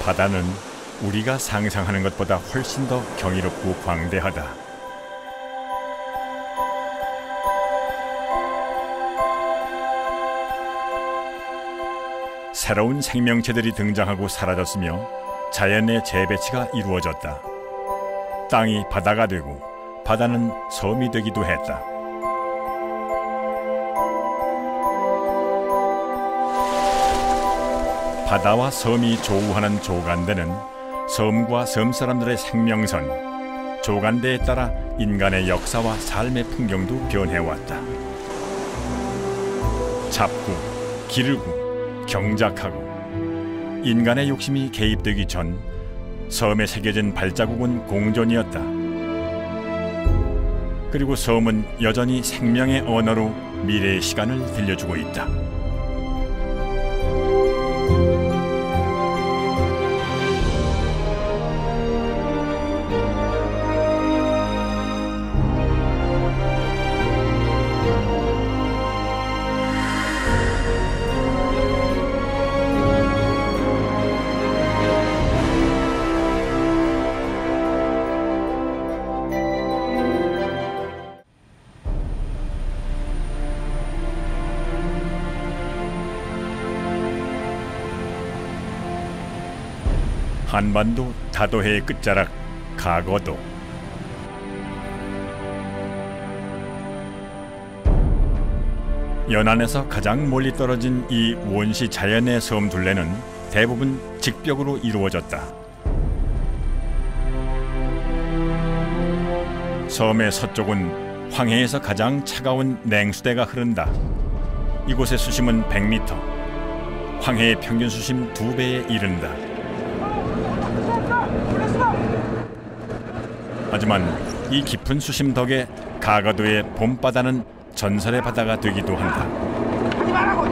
바다는 우리가 상상하는 것보다 훨씬 더 경이롭고 광대하다. 새로운 생명체들이 등장하고 사라졌으며 자연의 재배치가 이루어졌다. 땅이 바다가 되고 바다는 섬이 되기도 했다. 바다와 섬이 조우하는 조간대는 섬과 섬 사람들의 생명선, 조간대에 따라 인간의 역사와 삶의 풍경도 변해왔다. 잡고, 기르고, 경작하고 인간의 욕심이 개입되기 전 섬에 새겨진 발자국은 공존이었다. 그리고 섬은 여전히 생명의 언어로 미래의 시간을 들려주고 있다. 한반도 다도해의 끝자락 가거도. 연안에서 가장 멀리 떨어진 이 원시 자연의 섬 둘레는 대부분 직벽으로 이루어졌다. 섬의 서쪽은 황해에서 가장 차가운 냉수대가 흐른다. 이곳의 수심은 100m, 황해의 평균 수심 2배에 이른다. 하지만 이 깊은 수심 덕에 가거도의 봄바다는 전설의 바다가 되기도 한다. 하지 말라고!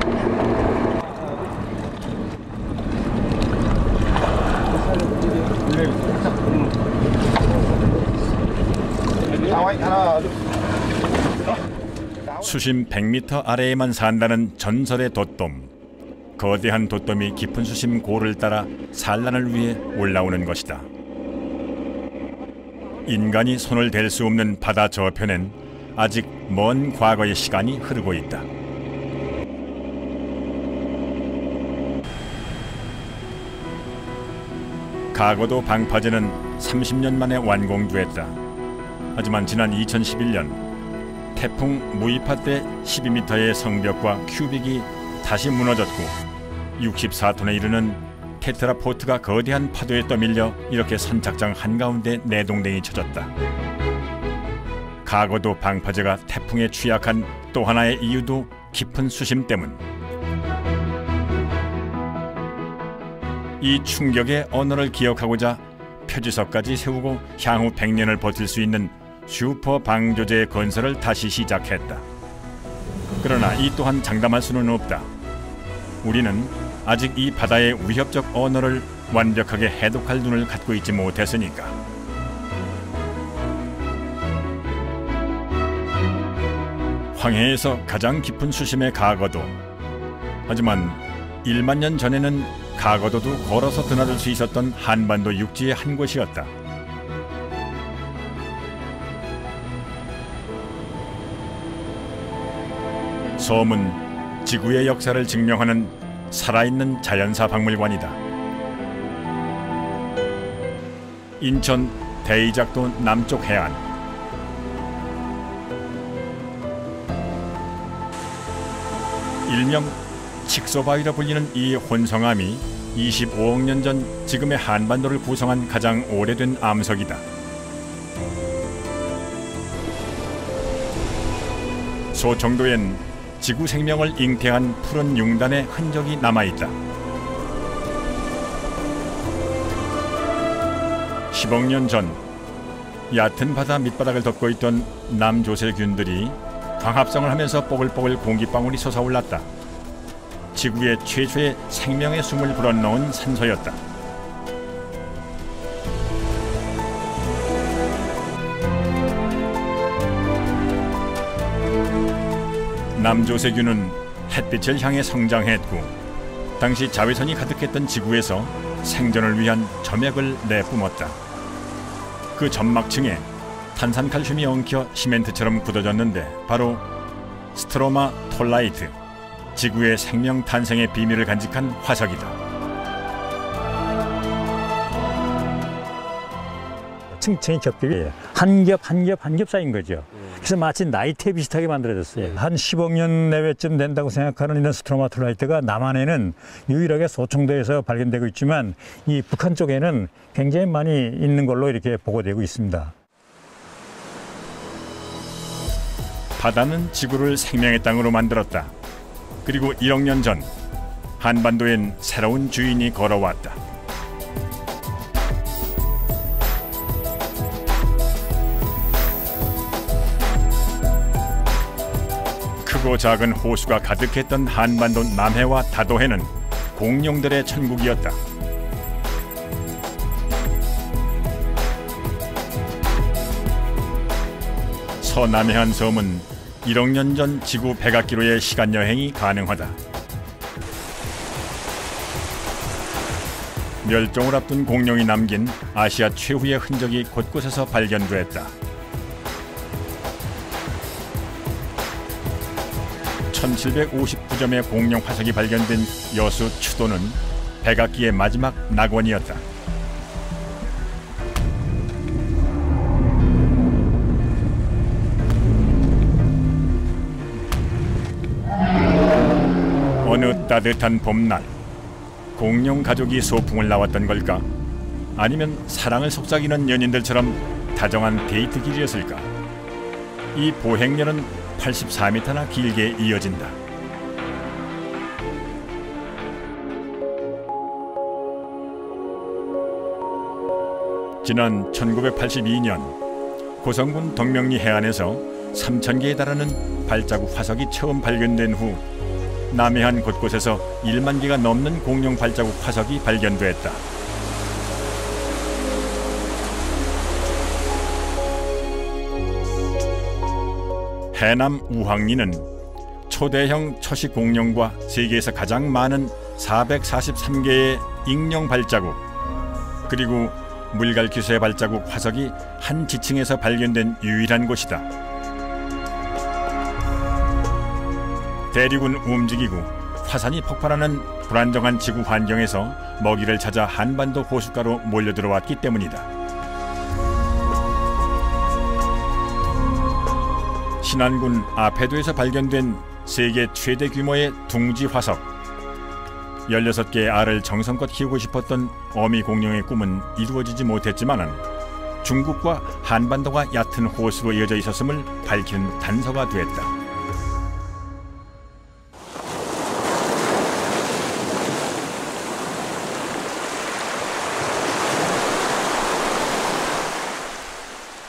수심 100m 아래에만 산다는 전설의 돛돔. 거대한 돛돔이 깊은 수심 고를 따라 산란을 위해 올라오는 것이다. 인간이 손을 댈 수 없는 바다 저편엔 아직 먼 과거의 시간이 흐르고 있다. 가거도 방파제는 30년 만에 완공됐다. 하지만 지난 2011년 태풍 무이파 때 12m의 성벽과 큐빅이 다시 무너졌고 64톤에 이르는 테트라포트가 거대한 파도에 떠밀려 이렇게 선착장 한가운데 내동댕이 쳐졌다. 가거도 방파제가 태풍에 취약한 또 하나의 이유도 깊은 수심 때문. 이 충격의 언어를 기억하고자 표지석까지 세우고 향후 100년을 버틸 수 있는 슈퍼 방조제 건설을 다시 시작했다. 그러나 이 또한 장담할 수는 없다. 우리는 아직 이 바다의 위협적 언어를 완벽하게 해독할 눈을 갖고 있지 못했으니까. 황해에서 가장 깊은 수심의 가거도. 하지만 1만 년 전에는 가거도도 걸어서 드나들 수 있었던 한반도 육지의 한 곳이었다. 섬은 지구의 역사를 증명하는 살아있는 자연사 박물관이다. 인천 대이작도 남쪽 해안. 일명 칙소바위라 불리는 이 혼성암이 25억 년 전 지금의 한반도를 구성한 가장 오래된 암석이다. 소청도엔 지구 생명을 잉태한 푸른 융단의 흔적이 남아있다. 10억 년 전 얕은 바다 밑바닥을 덮고 있던 남조세균들이 광합성을 하면서 뽀글뽀글 공기방울이 솟아올랐다. 지구의 최초의 생명의 숨을 불어넣은 산소였다. 남조세균은 햇빛을 향해 성장했고 당시 자외선이 가득했던 지구에서 생존을 위한 점액을 내뿜었다. 그 점막층에 탄산칼슘이 엉켜 시멘트처럼 굳어졌는데 바로 스트로마 톨라이트, 지구의 생명 탄생의 비밀을 간직한 화석이다. 층층이 겹겹이 한 겹 쌓인 거죠. 그래서 마치 나이테 비슷하게 만들어졌어요. 한 10억 년 내외쯤 된다고 생각하는 이런 스트로마톨라이트가 남한에는 유일하게 소청도에서 발견되고 있지만 이 북한 쪽에는 굉장히 많이 있는 걸로 이렇게 보고되고 있습니다. 바다는 지구를 생명의 땅으로 만들었다. 그리고 1억 년 전 한반도엔 새로운 주인이 걸어왔다. 크고 작은 호수가 가득했던 한반도 남해와 다도해는 공룡들의 천국이었다. 서남해안 섬은 1억 년 전 지구 백악기로의 시간 여행이 가능하다. 멸종을 앞둔 공룡이 남긴 아시아 최후의 흔적이 곳곳에서 발견됐다. 1759점의 공룡 화석이 발견된 여수 추도는 백악기의 마지막 낙원이었다. 어느 따뜻한 봄날, 공룡 가족이 소풍을 나왔던 걸까? 아니면 사랑을 속삭이는 연인들처럼 다정한 데이트 길이었을까? 이 보행렬은 84m나 길게 이어진다. 지난 1982년 고성군 덕명리 해안에서 3,000개에 달하는 발자국 화석이 처음 발견된 후 남해안 곳곳에서 1만 개가 넘는 공룡 발자국 화석이 발견됐다. 해남 우황리는 초대형 초식 공룡과 세계에서 가장 많은 443개의 익룡 발자국, 그리고 물갈퀴수의 발자국 화석이 한 지층에서 발견된 유일한 곳이다. 대륙은 움직이고 화산이 폭발하는 불안정한 지구 환경에서 먹이를 찾아 한반도 호숫가로 몰려들어왔기 때문이다. 신안군 아페도에서 발견된 세계 최대 규모의 둥지 화석. 16개의 알을 정성껏 키우고 싶었던 어미 공룡의 꿈은 이루어지지 못했지만 중국과 한반도가 얕은 호수로 이어져 있었음을 밝히는 단서가 됐다.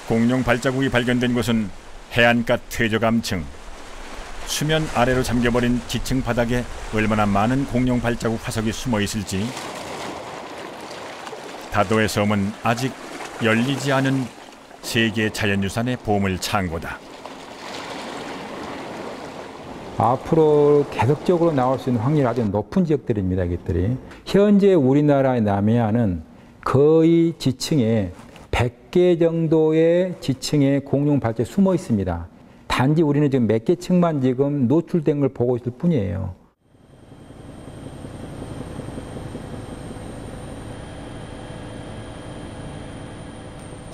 공룡 발자국이 발견된 곳은 해안가 퇴적암층. 수면 아래로 잠겨버린 지층 바닥에 얼마나 많은 공룡 발자국 화석이 숨어 있을지. 다도의 섬은 아직 열리지 않은 세계 자연유산의 보물 창고다. 앞으로 계속적으로 나올 수 있는 확률이 아주 높은 지역들입니다. 이것들이. 현재 우리나라의 남해안은 거의 지층에 100개 정도의 지층에 공룡 발자국이 숨어 있습니다. 단지 우리는 지금 몇 개 층만 지금 노출된 걸 보고 있을 뿐이에요.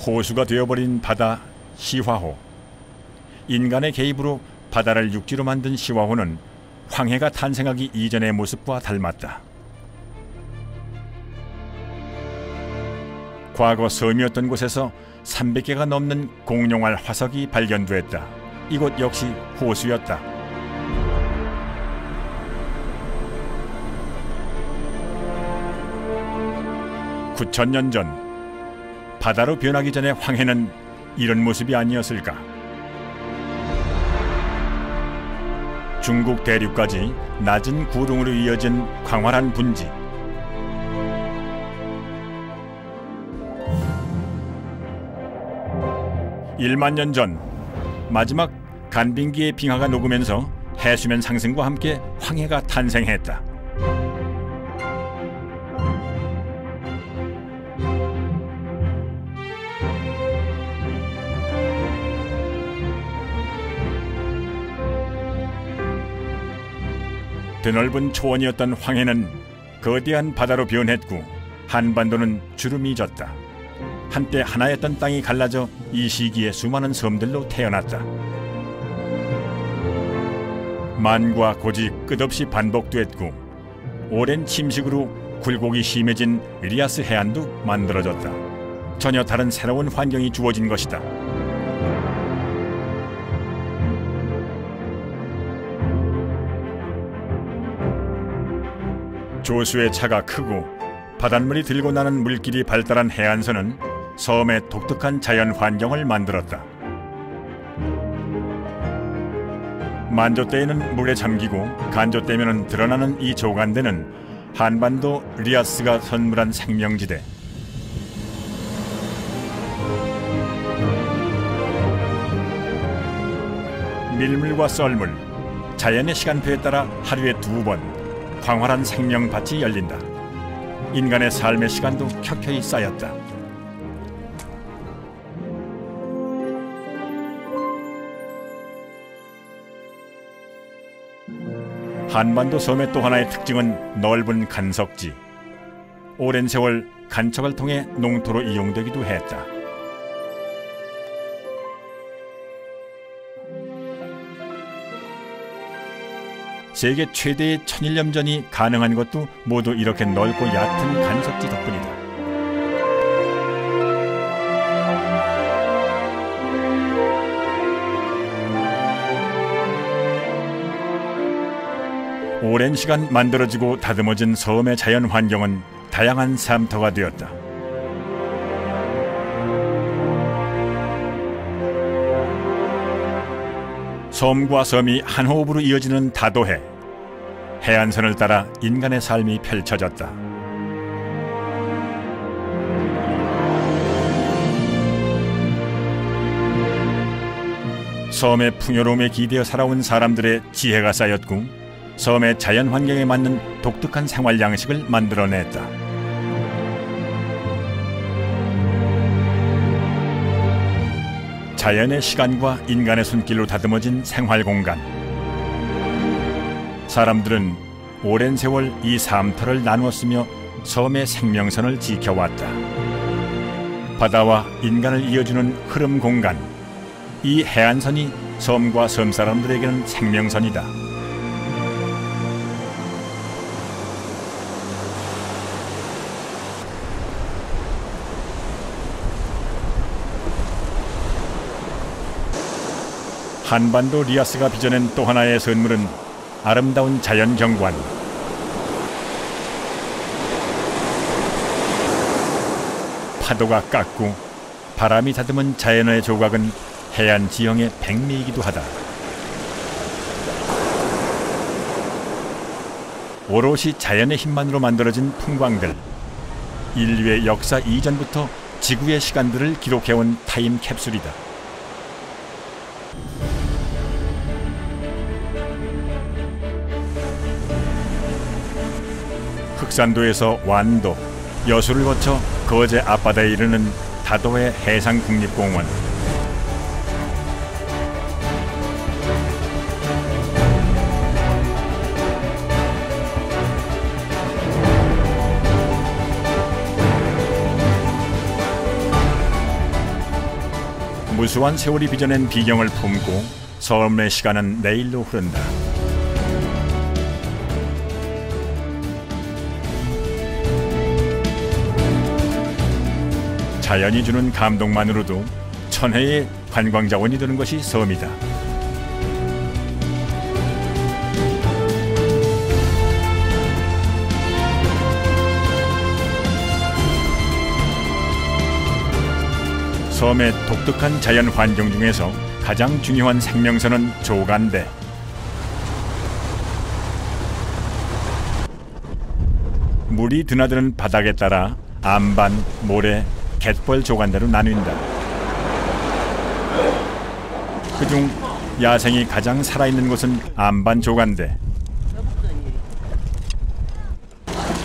호수가 되어버린 바다 시화호. 인간의 개입으로 바다를 육지로 만든 시화호는 황해가 탄생하기 이전의 모습과 닮았다. 과거 섬이었던 곳에서 300개가 넘는 공룡알 화석이 발견됐다. 이곳 역시 호수였다. (9,000년) 전 바다로 변하기 전에 황해는 이런 모습이 아니었을까? 중국 대륙까지 낮은 구릉으로 이어진 광활한 분지. (1만 년) 전 마지막 간빙기의 빙하가 녹으면서 해수면 상승과 함께 황해가 탄생했다. 드넓은 초원이었던 황해는 거대한 바다로 변했고 한반도는 주름이 졌다. 한때 하나였던 땅이 갈라져 이 시기에 수많은 섬들로 태어났다. 만과 고지 끝없이 반복됐고 오랜 침식으로 굴곡이 심해진 리아스 해안도 만들어졌다. 전혀 다른 새로운 환경이 주어진 것이다. 조수의 차가 크고 바닷물이 들고 나는 물길이 발달한 해안선은 섬의 독특한 자연 환경을 만들었다. 만조 때에는 물에 잠기고 간조 때면은 드러나는 이 조간대는 한반도 리아스가 선물한 생명지대. 밀물과 썰물, 자연의 시간표에 따라 하루에 2번 광활한 생명밭이 열린다. 인간의 삶의 시간도 켜켜이 쌓였다. 한반도 섬의 또 하나의 특징은 넓은 간석지. 오랜 세월 간척을 통해 농토로 이용되기도 했다. 세계 최대의 천일염전이 가능한 것도 모두 이렇게 넓고 얕은 간석지 덕분이다. 오랜 시간 만들어지고 다듬어진 섬의 자연 환경은 다양한 삶터가 되었다. 섬과 섬이 한 호흡으로 이어지는 다도해. 해안선을 따라 인간의 삶이 펼쳐졌다. 섬의 풍요로움에 기대어 살아온 사람들의 지혜가 쌓였고 섬의 자연 환경에 맞는 독특한 생활 양식을 만들어냈다. 자연의 시간과 인간의 손길로 다듬어진 생활 공간. 사람들은 오랜 세월 이 삶터를 나누었으며 섬의 생명선을 지켜왔다. 바다와 인간을 이어주는 흐름 공간. 이 해안선이 섬과 섬 사람들에게는 생명선이다. 한반도 리아스가 빚어낸 또 하나의 선물은 아름다운 자연 경관. 파도가 깎고 바람이 다듬은 자연의 조각은 해안 지형의 백미이기도 하다. 오롯이 자연의 힘만으로 만들어진 풍광들. 인류의 역사 이전부터 지구의 시간들을 기록해온 타임 캡슐이다. 흑산도에서 완도, 여수를 거쳐 거제 앞바다에 이르는 다도해 해상국립공원. 무수한 세월이 빚어낸 비경을 품고 섬의 시간은 내일로 흐른다. 자연이 주는 감동만으로도 천혜의 관광자원이 되는 것이 섬이다. 섬의 독특한 자연 환경 중에서 가장 중요한 생명선은 조간대. 물이 드나드는 바닥에 따라 암반, 모래, 갯벌 조간대로 나뉜다. 그중 야생이 가장 살아있는 곳은 암반 조간대.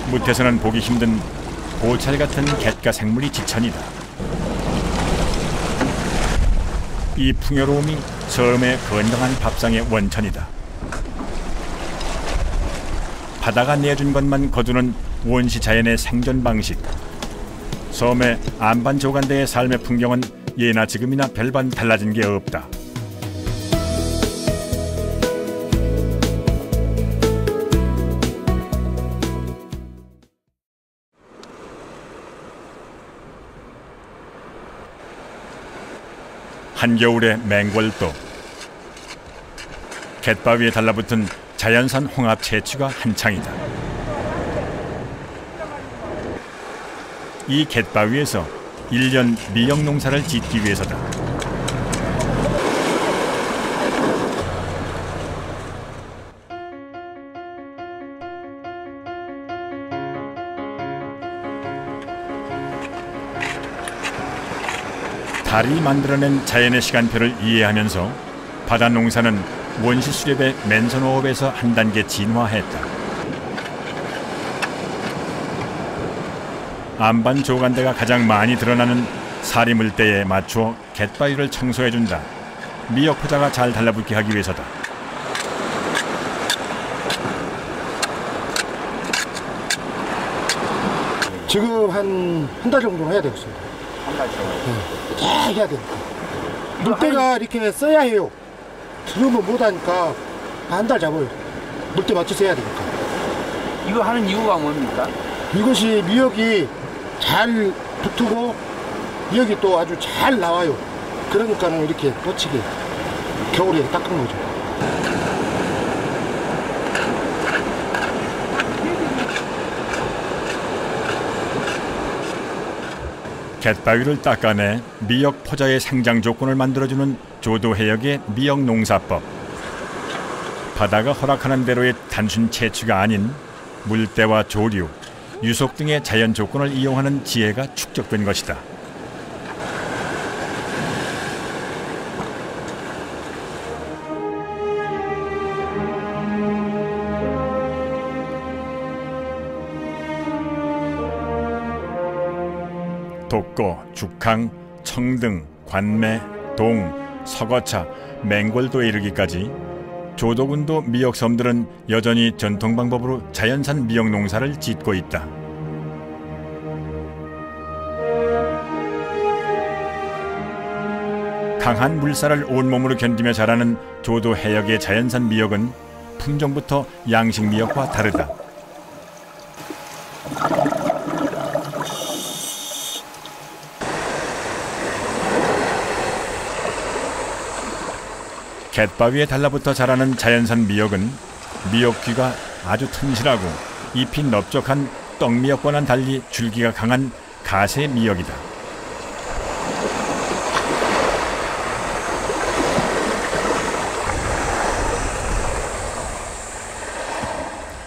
무태서는 보기 힘든 보찰 같은 갯가 생물이 지천이다. 이 풍요로움이 섬의 건강한 밥상의 원천이다. 바다가 내준 것만 거두는 원시 자연의 생존 방식. 섬의 안반조간대의 삶의 풍경은 예나 지금이나 별반 달라진 게 없다. 한겨울의 맹골도, 갯바위에 달라붙은 자연산 홍합 채취가 한창이다. 이 갯바위에서 1년 미역 농사를 짓기 위해서다. 달이 만들어낸 자연의 시간표를 이해하면서 바다 농사는 원시 수렵의 맨손호흡에서 한 단계 진화했다. 안반 조간대가 가장 많이 드러나는 사리물대에 맞추어 갯바위를 청소해준다. 미역 포자가 잘 달라붙게 하기 위해서다. 지금 한 달 정도 해야 되겠어요. 한 달 정도. 다 해야 되니까. 물때가 이렇게 써야 해요. 그러면 못하니까 한 달 잡아요. 물때 맞춰서 해야 되니까. 이거 하는 이유가 뭡니까? 이것이 미역이 잘 붙고 미역이 또 아주 잘 나와요. 그러니까는 이렇게 뻗치게 겨울에 닦은 거죠. 갯바위를 닦아내 미역 포자의 생장 조건을 만들어주는 조도해역의 미역 농사법. 바다가 허락하는 대로의 단순 채취가 아닌 물때와 조류, 유속 등의 자연 조건을 이용하는 지혜가 축적된 것이다. 독거, 죽항, 청등, 관매, 동, 서거차, 맹골도에 이르기까지 조도군도 미역섬들은 여전히 전통 방법으로 자연산 미역 농사를 짓고 있다. 강한 물살을 온몸으로 견디며 자라는 조도 해역의 자연산 미역은 품종부터 양식 미역과 다르다. 갯바위에 달라붙어 자라는 자연산 미역은 미역귀가 아주 튼실하고 잎이 넓적한 떡미역과는 달리 줄기가 강한 가세 미역이다.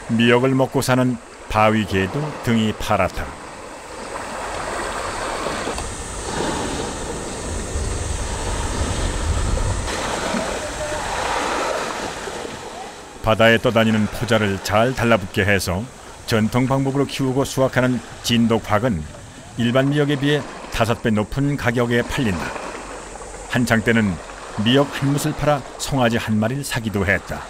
미역을 먹고 사는 바위개도 등이 파랗다. 바다에 떠다니는 포자를 잘 달라붙게 해서 전통 방법으로 키우고 수확하는 진독확은 일반 미역에 비해 5배 높은 가격에 팔린다. 한창 때는 미역 한 뭇을 팔아 송아지 한 마리를 사기도 했다.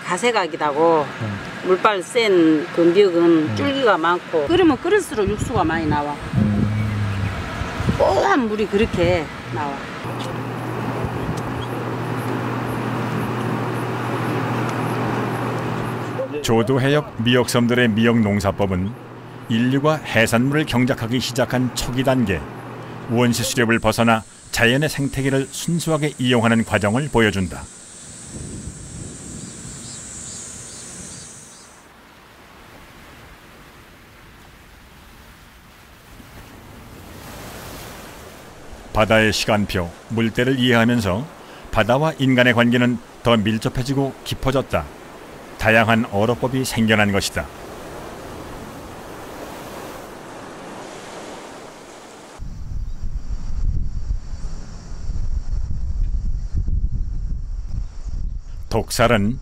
가세각이라고 물빨 센 그 미역은 줄기가 많고 끓이면 끓일수록 육수가 많이 나와. 뽀얀 물이 그렇게 나와. 조도해역 미역섬들의 미역 농사법은 인류가 해산물을 경작하기 시작한 초기 단계, 원시 수렵을 벗어나 자연의 생태계를 순수하게 이용하는 과정을 보여준다. 바다의 시간표, 물때를 이해하면서 바다와 인간의 관계는 더 밀접해지고 깊어졌다. 다양한 어로법이 생겨난 것이다. 독살은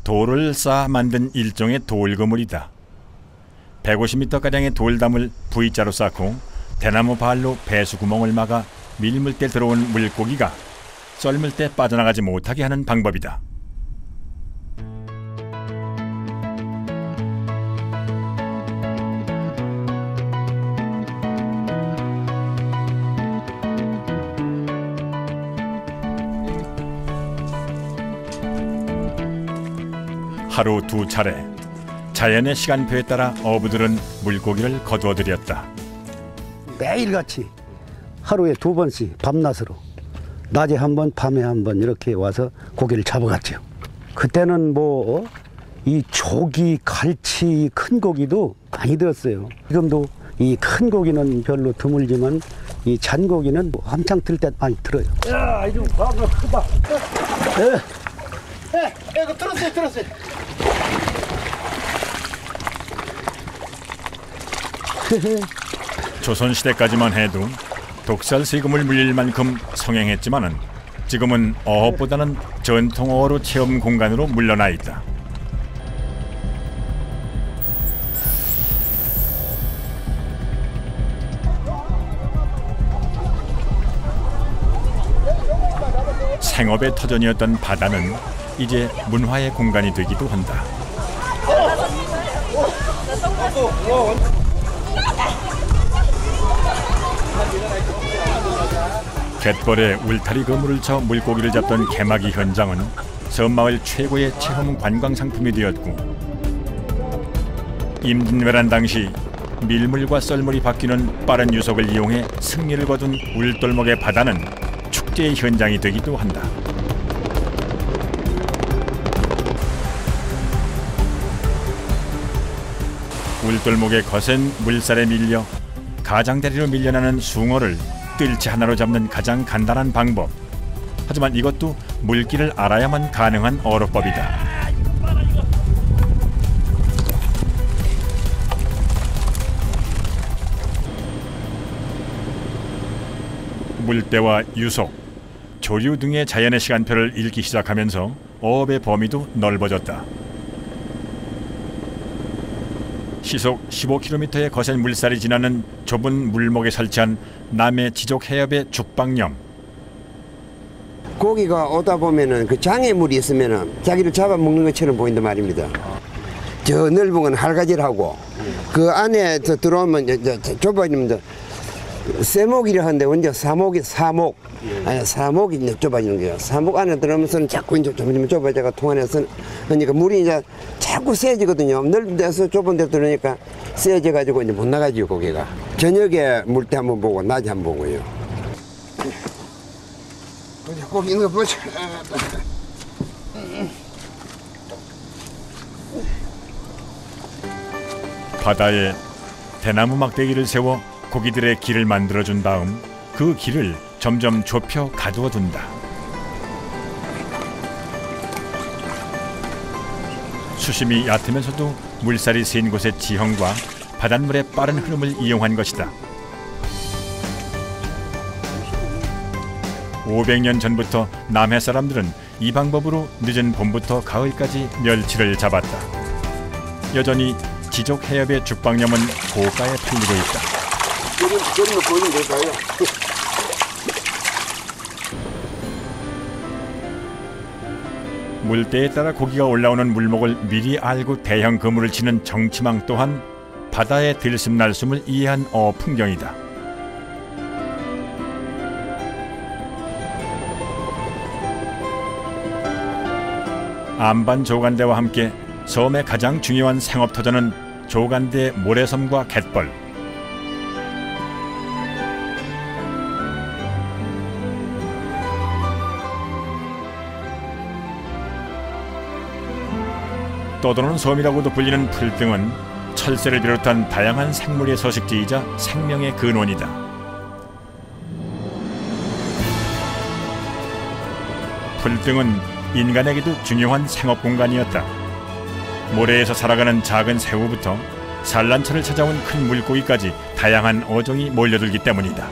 돌을 쌓아 만든 일종의 돌그물이다. 150m가량의 돌담을 V자로 쌓고 대나무 발로 배수구멍을 막아 밀물 때 들어온 물고기가 썰물 때 빠져나가지 못하게 하는 방법이다. 하루 2차례 자연의 시간표에 따라 어부들은 물고기를 거두어들였다. 매일같이 하루에 2번씩 밤낮으로 낮에 한 번, 밤에 한 번 이렇게 와서 고기를 잡아갔죠. 그때는 뭐 이 조기, 갈치, 큰 고기도 많이 들었어요. 지금도 이 큰 고기는 별로 드물지만 이 잔고기는 한창 들 때 많이 들어요. 야, 이거 방어 크다. 이거 들었어요. 조선시대까지만 해도 독살 세금을 물릴 만큼 성행했지만은 지금은 어업보다는 전통 어로 체험 공간으로 물러나 있다. 생업의 터전이었던 바다는 이제 문화의 공간이 되기도 한다. 갯벌에 울타리 그물을 쳐 물고기를 잡던 개막이 현장은 섬마을 최고의 체험 관광 상품이 되었고, 임진왜란 당시 밀물과 썰물이 바뀌는 빠른 유속을 이용해 승리를 거둔 울돌목의 바다는 축제의 현장이 되기도 한다. 울돌목의 거센 물살에 밀려 가장자리로 밀려나는 숭어를 뜰채 하나로 잡는 가장 간단한 방법. 하지만 이것도 물길을 알아야만 가능한 어로법이다. 물때와 유속, 조류 등의 자연의 시간표를 읽기 시작하면서 어업의 범위도 넓어졌다. 시속 15km의 거센 물살이 지나는 좁은 물목에 설치한 남해 지족 해협의 죽방령. 고기가 오다 보면은 그 장애물이 있으면은 자기를 잡아먹는 것처럼 보인단 말입니다. 저 넓은 건 할가지라고 그 안에 들어오면 좁아지면 쇠목이라 하는데 언제 사목이 사목이 좁아지는 거예요. 사목 안에 들어오면서는 자꾸 이제 점점 좁아져가 통안에서 그러니까 물이 이제 자꾸 세지거든요. 넓은 데서 좁은 데 들어오니까 세져가지고 이제 못 나가지요 고기가. 저녁에 물때 한번 보고 낮에 한번 보고요. 고기 있는 거 보자. 바다에 대나무 막대기를 세워 고기들의 길을 만들어준 다음 그 길을 점점 좁혀 가두어 둔다. 수심이 얕으면서도 물살이 센 곳의 지형과 바닷물의 빠른 흐름을 이용한 것이다. 500년 전부터 남해 사람들은 이 방법으로 늦은 봄부터 가을까지 멸치를 잡았다. 여전히 지족 해협의 죽방염은 고가에 팔리고 있다. 그림을 보이면 될까요? 물때에 따라 고기가 올라오는 물목을 미리 알고 대형 그물을 치는 정치망 또한 바다의 들숨날숨을 이해한 어업 풍경이다. 안반 조간대와 함께 섬의 가장 중요한 생업터전은 조간대 모래섬과 갯벌. 떠도는 섬이라고도 불리는 풀등은 철새를 비롯한 다양한 생물의 서식지이자 생명의 근원이다. 풀등은 인간에게도 중요한 생업 공간이었다. 모래에서 살아가는 작은 새우부터 산란처를 찾아온 큰 물고기까지 다양한 어종이 몰려들기 때문이다.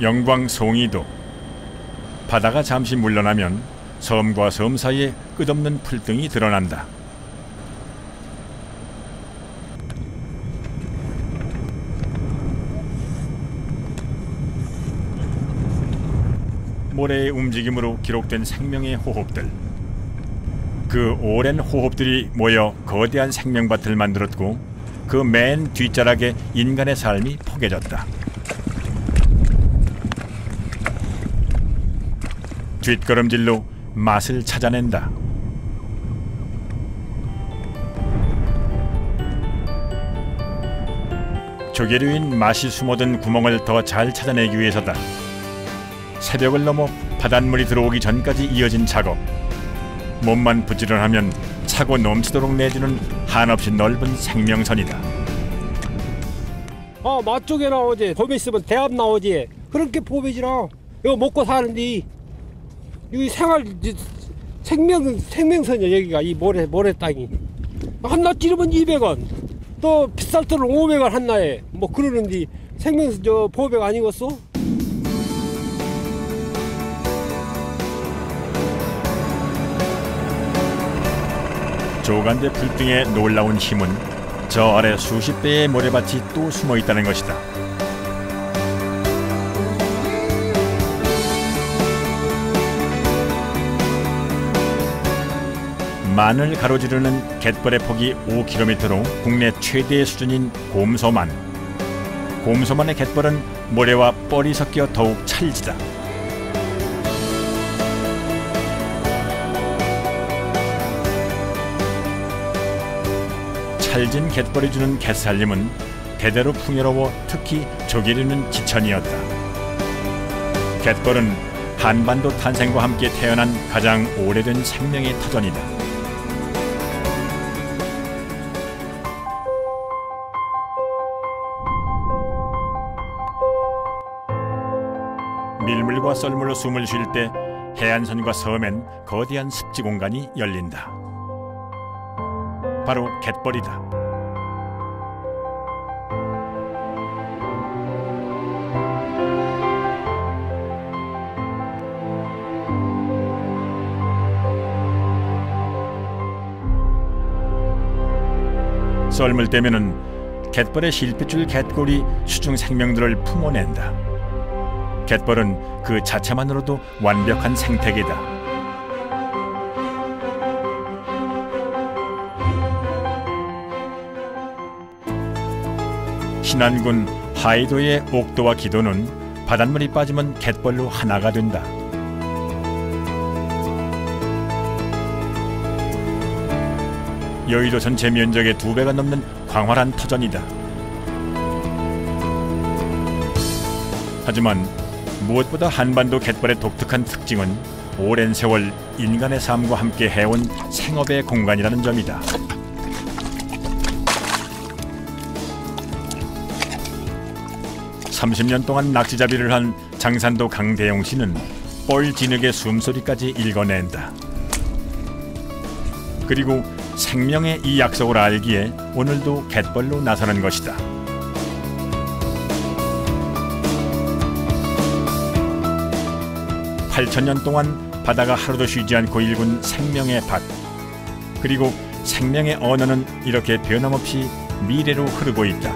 영광 송이도 바다가 잠시 물러나면 섬과 섬 사이에 끝없는 풀등이 드러난다. 모래의 움직임으로 기록된 생명의 호흡들. 그 오랜 호흡들이 모여 거대한 생명밭을 만들었고 그 맨 뒷자락에 인간의 삶이 포개졌다. 뒷걸음질로 맛을 찾아낸다. 조개류인 맛이 숨어든 구멍을 더 잘 찾아내기 위해서다. 새벽을 넘어 바닷물이 들어오기 전까지 이어진 작업. 몸만 부지런하면 차고 넘치도록 내주는 한없이 넓은 생명선이다. 맛조개 나오지. 봄에 있으면 대합 나오지. 그렇게 보배지라. 이거 먹고 사는데 이 생명선이야. 여기가 이 모래 땅이. 한나 찌르면 200원. 또 비쌀 때는 500원 한나에. 뭐 그러는데 생명선 보배가 아니겠어? 조간대 불등의 놀라운 힘은 저 아래 수십 배의 모래밭이 또 숨어 있다는 것이다. 만을 가로지르는 갯벌의 폭이 5km로 국내 최대의 수준인 곰소만. 곰소만의 갯벌은 모래와 뻘이 섞여 더욱 찰지다. 찰진 갯벌이 주는 갯살림은 대대로 풍요로워 특히 조개류는 지천이었다. 갯벌은 한반도 탄생과 함께 태어난 가장 오래된 생명의 터전이다. 밀물과 썰물로 숨을 쉴 때 해안선과 섬엔 거대한 습지 공간이 열린다. 바로 갯벌이다. 썰물 때면은 갯벌의 실핏줄 갯골이 수중 생명들을 품어낸다. 갯벌은 그 자체만으로도 완벽한 생태계다. 신안군 하이도의 옥도와 기도는 바닷물이 빠지면 갯벌로 하나가 된다. 여의도 전체 면적의 2배가 넘는 광활한 터전이다. 하지만 무엇보다 한반도 갯벌의 독특한 특징은 오랜 세월 인간의 삶과 함께 해온 생업의 공간이라는 점이다. (30년) 동안 낙지잡이를 한 장산도 강대용 씨는 뻘 진흙의 숨소리까지 읽어낸다. 그리고 생명의 이 약속을 알기에 오늘도 갯벌로 나서는 것이다. (8,000년) 동안 바다가 하루도 쉬지 않고 일군 생명의 밭. 그리고 생명의 언어는 이렇게 변함없이 미래로 흐르고 있다.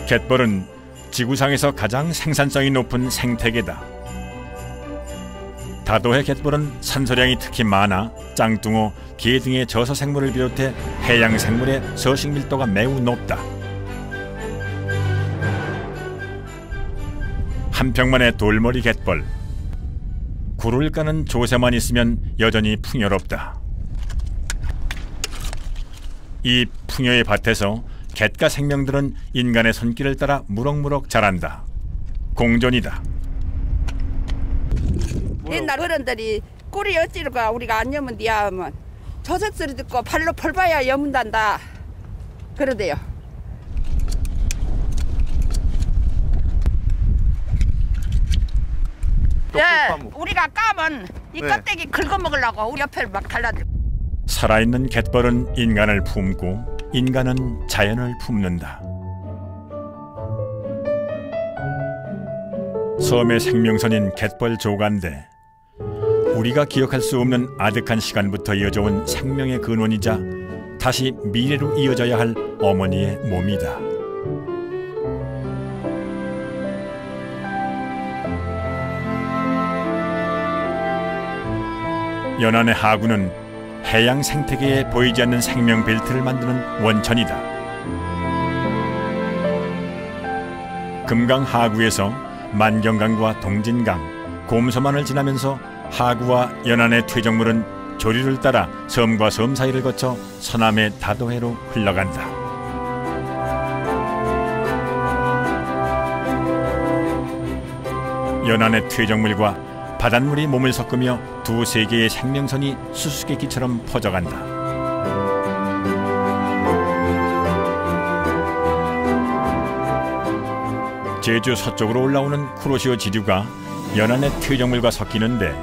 갯벌은 지구상에서 가장 생산성이 높은 생태계다. 다도해 갯벌은 산소량이 특히 많아 짱뚱어, 게 등의 저서생물을 비롯해 해양생물의 서식밀도가 매우 높다. 한평만의 돌머리 갯벌. 굴을 까는 조새만 있으면 여전히 풍요롭다. 이 풍요의 밭에서 갯가 생명들은 인간의 손길을 따라 무럭무럭 자란다. 공존이다. 옛날 어른들이 꿀이 어찌로가 우리가 안 여문디야 하면 조석소리 듣고 발로 펄봐야 여문단다 그러대요. 예, 우리가 까면 이 껍데기 긁어먹으려고 우리 옆에 막 달라들고. 살아있는 갯벌은 인간을 품고 인간은 자연을 품는다. 섬의 생명선인 갯벌 조간대. 우리가 기억할 수 없는 아득한 시간부터 이어져온 생명의 근원이자 다시 미래로 이어져야 할 어머니의 몸이다. 연안의 하구는 해양 생태계에 보이지 않는 생명 벨트를 만드는 원천이다. 금강 하구에서 만경강과 동진강, 곰소만을 지나면서 하구와 연안의 퇴적물은 조류를 따라 섬과 섬 사이를 거쳐 서남의 다도해로 흘러간다. 연안의 퇴적물과 바닷물이 몸을 섞으며 두 세계의 생명선이 수수께끼처럼 퍼져간다. 제주 서쪽으로 올라오는 쿠로시오 지류가 연안의 퇴적물과 섞이는데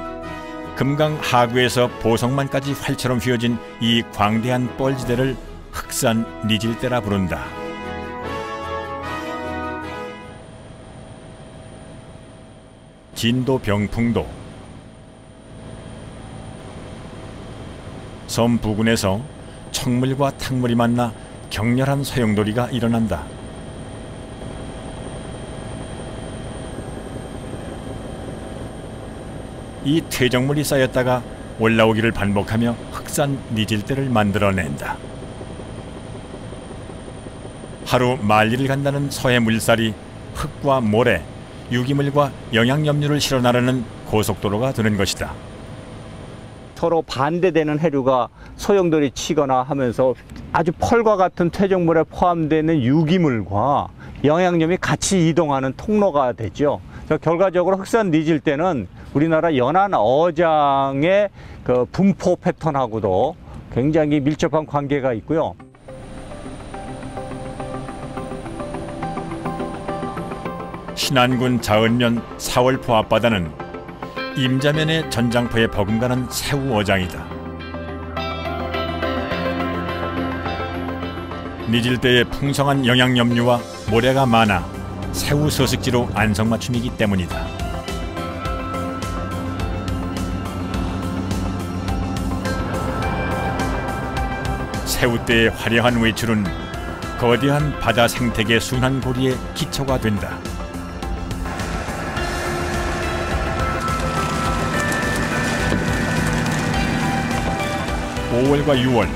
금강 하구에서 보성만까지 활처럼 휘어진 이 광대한 뻘지대를 흑산 니질대라 부른다. 진도 병풍도 섬 부근에서 청물과 탕물이 만나 격렬한 소용돌이가 일어난다. 이 퇴적물이 쌓였다가 올라오기를 반복하며 흑산 니질대를 만들어낸다. 하루 만리를 간다는 서해 물살이 흙과 모래, 유기물과 영양염류를 실어 나르는 고속도로가 되는 것이다. 서로 반대되는 해류가 소용돌이 치거나 하면서 아주 펄과 같은 퇴적물에 포함되는 유기물과 영양염이 같이 이동하는 통로가 되죠. 그래서 결과적으로 흑산 니질대는 우리나라 연안 어장의 그 분포 패턴하고도 굉장히 밀접한 관계가 있고요. 신안군 자은면 사월포 앞바다는 임자면의 전장포에 버금가는 새우 어장이다. 니질대의 풍성한 영양염류와 모래가 많아 새우 서식지로 안성맞춤이기 때문이다. 새우대의 화려한 외출은 거대한 바다 생태계 순환 고리의 기초가 된다. (5월과 6월)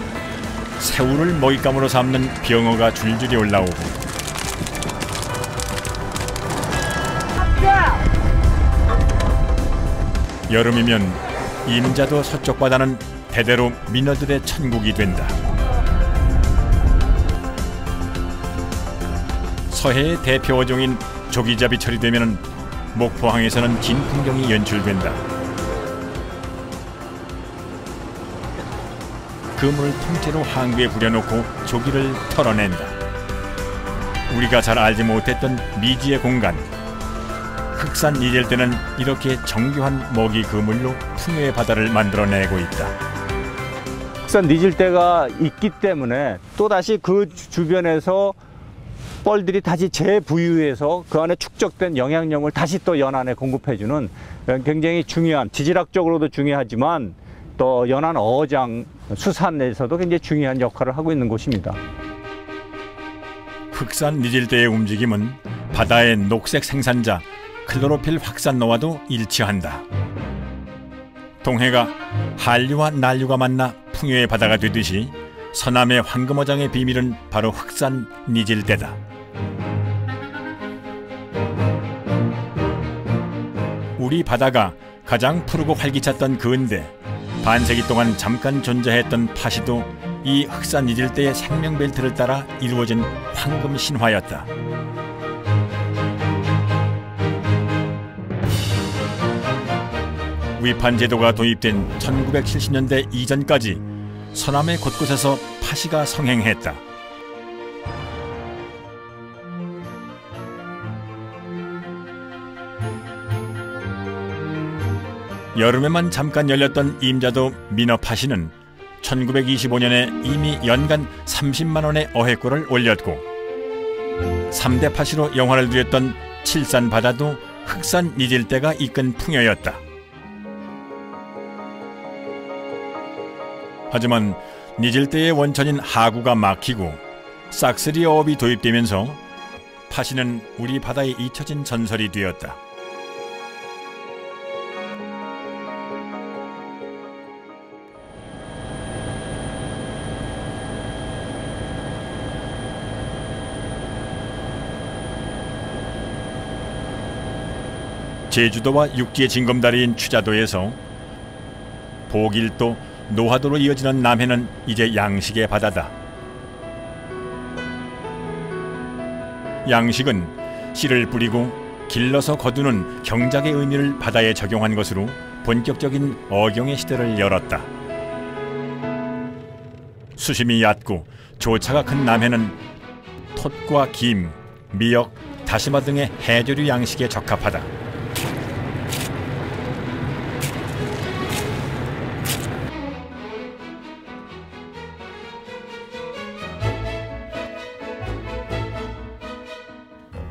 새우를 먹잇감으로 삼는 병어가 줄줄이 올라오고 여름이면 임자도 서쪽 바다는 대대로 민어들의 천국이 된다. 서해의 대표 어종인 조기잡이철이 되면 목포항에서는 긴 풍경이 연출된다. 그물을 통째로 항구에 부려놓고 조기를 털어낸다. 우리가 잘 알지 못했던 미지의 공간, 흑산 니질대는 이렇게 정교한 먹이 그물로 풍요의 바다를 만들어내고 있다. 흑산 니질대가 있기 때문에 또다시 그 주변에서 뻘들이 다시 재부유해서 그 안에 축적된 영양염을 다시 또 연안에 공급해주는 굉장히 중요한, 지질학적으로도 중요하지만 또 연안 어장 수산에서도 굉장히 중요한 역할을 하고 있는 곳입니다. 흑산 니질대의 움직임은 바다의 녹색 생산자 클로로필 확산노와도 일치한다. 동해가 한류와 난류가 만나 풍요의 바다가 되듯이 서남의 황금어장의 비밀은 바로 흑산 니질대다. 우리 바다가 가장 푸르고 활기찼던 근대, 반세기 동안 잠깐 존재했던 파시도 이 흑산 니질대의 생명 벨트를 따라 이루어진 황금 신화였다. 위판 제도가 도입된 1970년대 이전까지 서남의 곳곳에서 파시가 성행했다. 여름에만 잠깐 열렸던 임자도 민어 파시는 1925년에 이미 연간 30만 원의 어획고를 올렸고 3대 파시로 영화를 누렸던 칠산 바다도 흑산 니질대가 이끈 풍요였다. 하지만 니질대의 원천인 하구가 막히고 싹쓸이 어업이 도입되면서 파시는 우리 바다에 잊혀진 전설이 되었다. 제주도와 육지의 징검다리인 추자도에서 보길도, 노하도로 이어지는 남해는 이제 양식의 바다다. 양식은 씨를 뿌리고 길러서 거두는 경작의 의미를 바다에 적용한 것으로 본격적인 어경의 시대를 열었다. 수심이 얕고 조차가 큰 남해는 톳과 김, 미역, 다시마 등의 해조류 양식에 적합하다.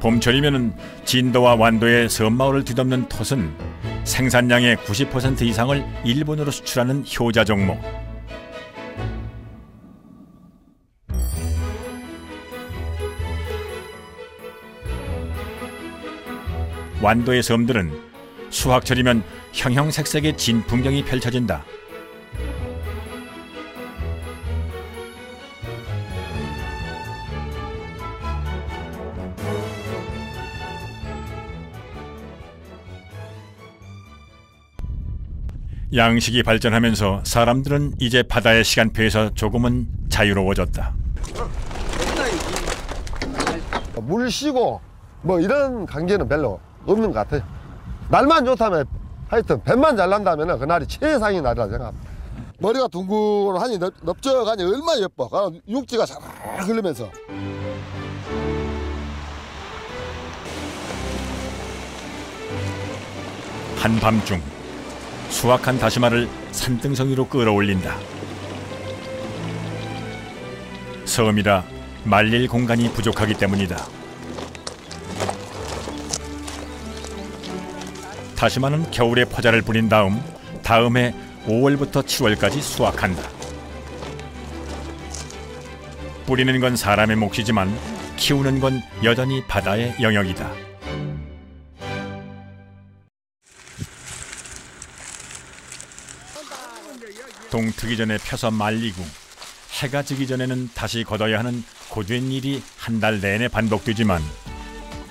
봄철이면 진도와 완도의 섬마을을 뒤덮는 톳은 생산량의 90% 이상을 일본으로 수출하는 효자 종목. 완도의 섬들은 수확철이면 형형색색의 진 풍경이 펼쳐진다. 양식이 발전하면서 사람들은 이제 바다의 시간표에서 조금은 자유로워졌다. 물 쉬고 뭐 이런 관계는 별로 없는 것 같아요. 날만 좋다면 하여튼 뱃만 잘 난다면 그날이 최상의 날이라 생각합니다. 머리가 둥글하니 넓적하니 얼마나 예뻐. 육지가 잘 흐르면서. 한밤중 수확한 다시마를 산등성 위로 끌어올린다. 섬이라 말릴 공간이 부족하기 때문이다. 다시마는 겨울에 포자를 뿌린 다음해 5월부터 7월까지 수확한다. 뿌리는 건 사람의 몫이지만 키우는 건 여전히 바다의 영역이다. 동트기 전에 펴서 말리고 해가 지기 전에는 다시 걷어야 하는 고된 일이 한 달 내내 반복되지만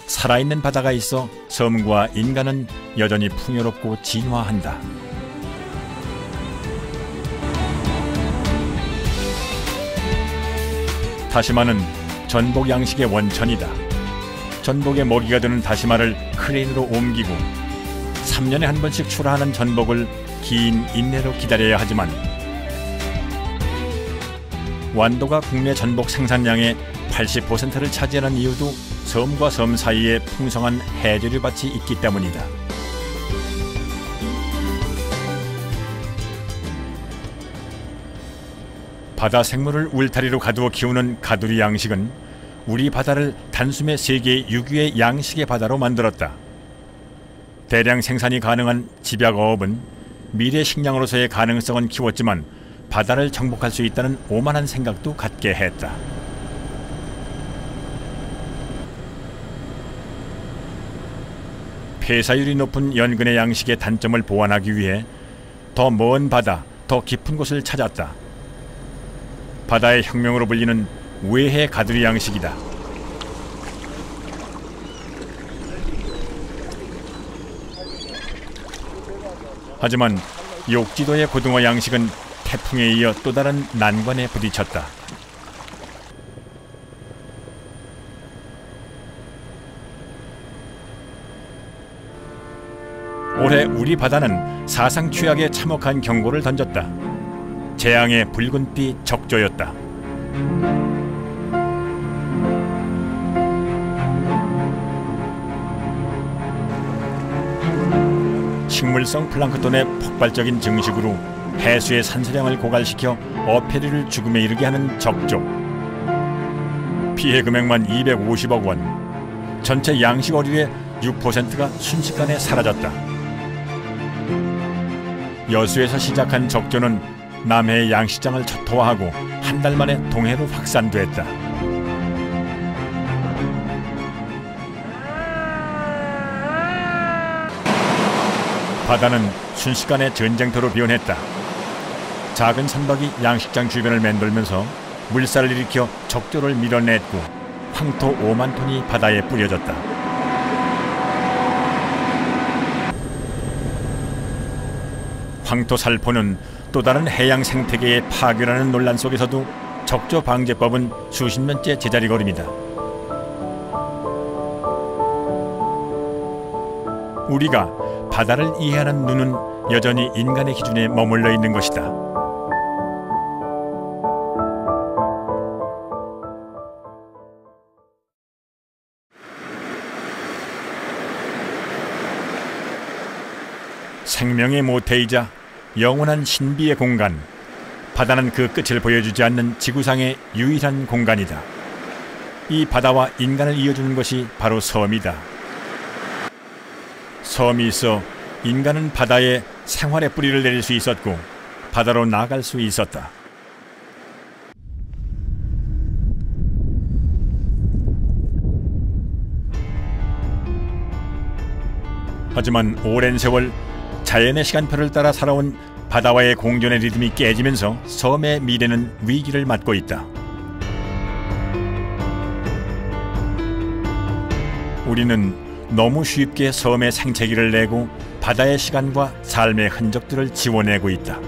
살아있는 바다가 있어 섬과 인간은 여전히 풍요롭고 진화한다. 다시마는 전복 양식의 원천이다. 전복의 먹이가 되는 다시마를 크레인으로 옮기고 3년에 한 번씩 출하하는 전복을 긴 인내로 기다려야 하지만 완도가 국내 전복 생산량의 80%를 차지하는 이유도 섬과 섬 사이에 풍성한 해조류 밭이 있기 때문이다. 바다 생물을 울타리로 가두어 키우는 가두리 양식은 우리 바다를 단숨에 세계 6위의 양식의 바다로 만들었다. 대량 생산이 가능한 집약어업은 미래 식량으로서의 가능성은 키웠지만 바다를 정복할 수 있다는 오만한 생각도 갖게 했다. 폐사율이 높은 연근의 양식의 단점을 보완하기 위해 더 먼 바다, 더 깊은 곳을 찾았다. 바다의 혁명으로 불리는 외해 가두리 양식이다. 하지만 욕지도의 고등어 양식은 태풍에 이어 또 다른 난관에 부딪혔다. 올해 우리 바다는 사상 최악의 참혹한 경고를 던졌다. 재앙의 붉은빛 적조였다. 식물성 플랑크톤의 폭발적인 증식으로 해수의 산소량을 고갈시켜 어패류를 죽음에 이르게 하는 적조. 피해 금액만 250억 원. 전체 양식 어류의 6%가 순식간에 사라졌다. 여수에서 시작한 적조는 남해의 양식장을 초토화하고 한 달 만에 동해로 확산됐다. 바다는 순식간에 전쟁터로 변했다. 작은 선박이 양식장 주변을 맴돌면서 물살을 일으켜 적조를 밀어냈고 황토 5만 톤이 바다에 뿌려졌다. 황토살포는 또 다른 해양 생태계의 파괴라는 논란 속에서도 적조방제법은 수십 년째 제자리걸음이다. 우리가 바다를 이해하는 눈은 여전히 인간의 기준에 머물러 있는 것이다. 생명의 모태이자 영원한 신비의 공간, 바다는 그 끝을 보여주지 않는 지구상의 유일한 공간이다. 이 바다와 인간을 이어주는 것이 바로 섬이다. 섬이 있어 인간은 바다에 생활의 뿌리를 내릴 수 있었고 바다로 나아갈 수 있었다. 하지만 오랜 세월 자연의 시간표를 따라 살아온 바다와의 공존의 리듬이 깨지면서 섬의 미래는 위기를 맞고 있다. 우리는 너무 쉽게 섬의 생채기를 내고 바다의 시간과 삶의 흔적들을 지워내고 있다.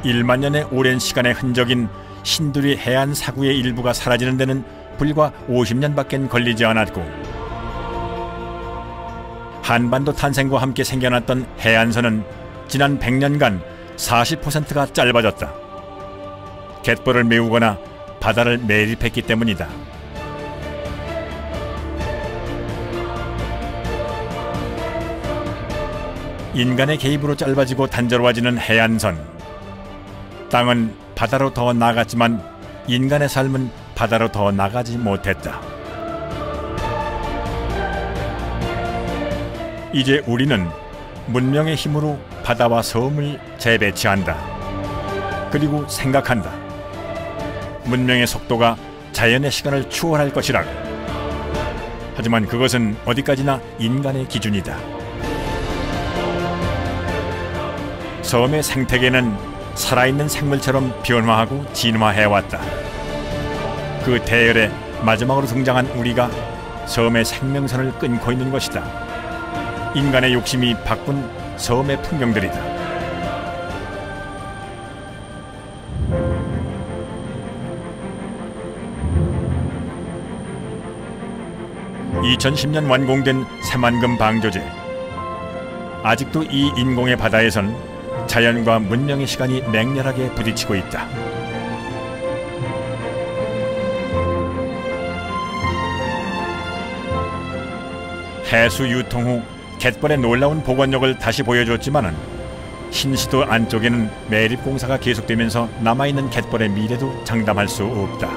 1만 년의 오랜 시간의 흔적인 신두리 해안 사구의 일부가 사라지는 데는 불과 50년밖에 걸리지 않았고, 한반도 탄생과 함께 생겨났던 해안선은 지난 100년간 40%가 짧아졌다. 갯벌을 메우거나 바다를 매립했기 때문이다. 인간의 개입으로 짧아지고 단조로워지는 해안선. 땅은 바다로 더 나갔지만 인간의 삶은 바다로 더 나가지 못했다. 이제 우리는 문명의 힘으로 바다와 섬을 재배치한다. 그리고 생각한다. 문명의 속도가 자연의 시간을 추월할 것이라고. 하지만 그것은 어디까지나 인간의 기준이다. 섬의 생태계는 살아있는 생물처럼 변화하고 진화해왔다. 그 대열에 마지막으로 등장한 우리가 섬의 생명선을 끊고 있는 것이다. 인간의 욕심이 바꾼 섬의 풍경들이다. (2010년) 완공된 새만금 방조제. 아직도 이 인공의 바다에선 자연과 문명의 시간이 맹렬하게 부딪히고 있다. 해수 유통 후 갯벌의 놀라운 복원력을 다시 보여줬지만은 신시도 안쪽에는 매립 공사가 계속되면서 남아있는 갯벌의 미래도 장담할 수 없다.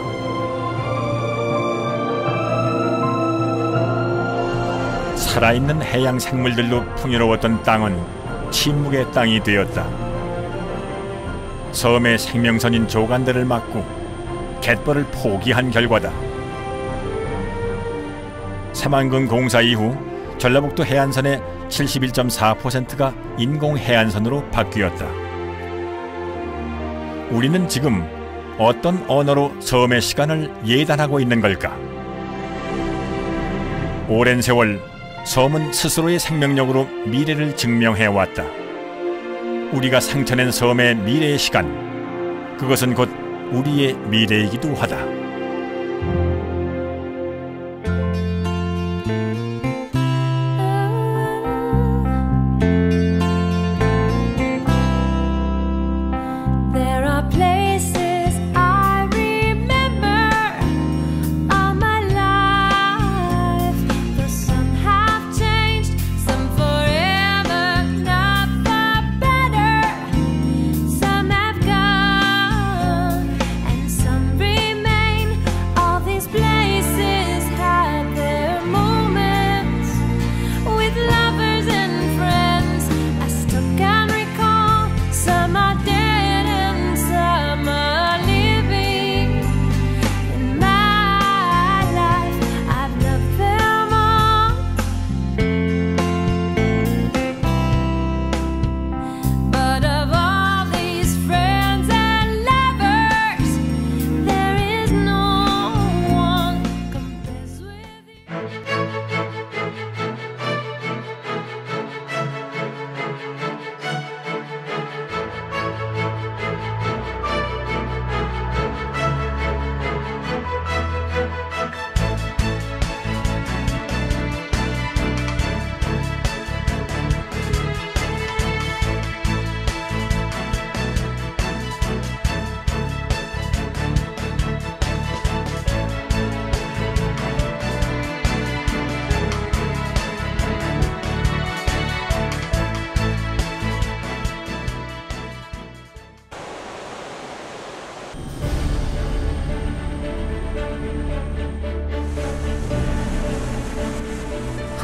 살아있는 해양 생물들로 풍요로웠던 땅은 침묵의 땅이 되었다. 섬의 생명선인 조간들을 막고 갯벌을 포기한 결과다. 새만금 공사 이후 전라북도 해안선의 71.4%가 인공 해안선으로 바뀌었다. 우리는 지금 어떤 언어로 섬의 시간을 예단하고 있는 걸까? 오랜 세월 섬은 스스로의 생명력으로 미래를 증명해왔다. 우리가 상처낸 섬의 미래의 시간, 그것은 곧 우리의 미래이기도 하다. Some have gone and some remain.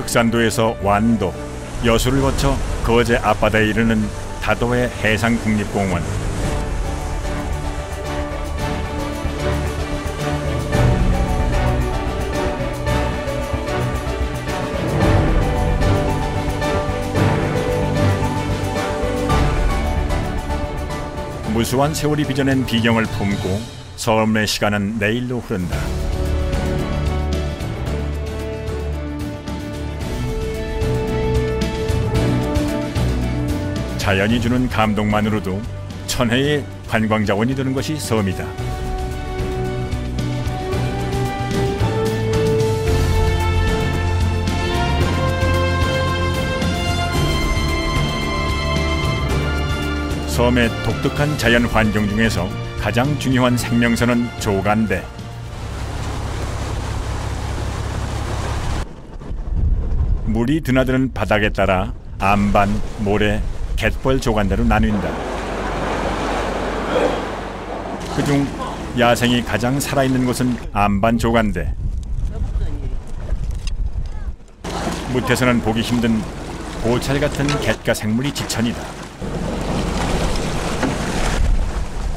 흑산도에서 완도, 여수를 거쳐 거제 앞바다에 이르는 다도해 해상국립공원. 무수한 세월이 빚어낸 비경을 품고 섬의 시간은 내일로 흐른다. 자연이 주는 감동만으로도 천혜의 관광자원이 되는 것이 섬이다. 섬의 독특한 자연 환경 중에서 가장 중요한 생명선은 조간대. 물이 드나드는 바닥에 따라 암반, 모래, 갯벌 조간대로 나뉜다. 그중 야생이 가장 살아있는 곳은 암반 조간대. 무태서는 보기 힘든 보찰 같은 갯가 생물이 지천이다.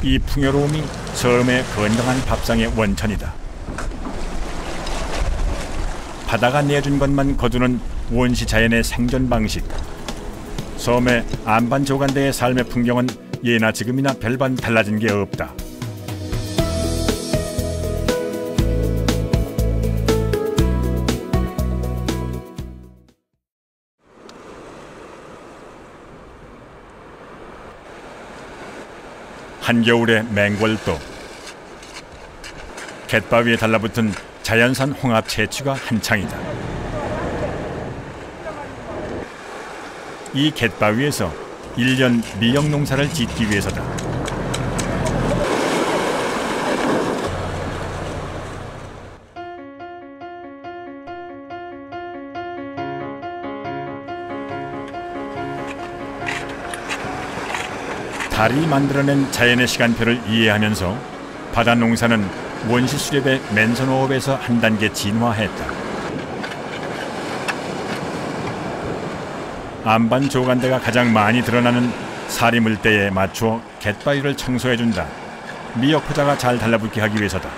이 풍요로움이 섬의 건강한 밥상의 원천이다. 바다가 내준 것만 거두는 원시 자연의 생존 방식. 섬의 암반 조간대의 삶의 풍경은 예나 지금이나 별반 달라진 게 없다. 한겨울의 맹골도, 갯바위에 달라붙은 자연산 홍합 채취가 한창이다. 이 갯바위에서 1년 미역 농사를 짓기 위해서다. 달이 만들어낸 자연의 시간표를 이해하면서 바다 농사는 원시 수렵의 맨손호흡에서 한 단계 진화했다. 암반 조간대가 가장 많이 드러나는 사리물대에 맞추어 갯바위를 청소해준다. 미역 포자가 잘 달라붙게 하기 위해서다.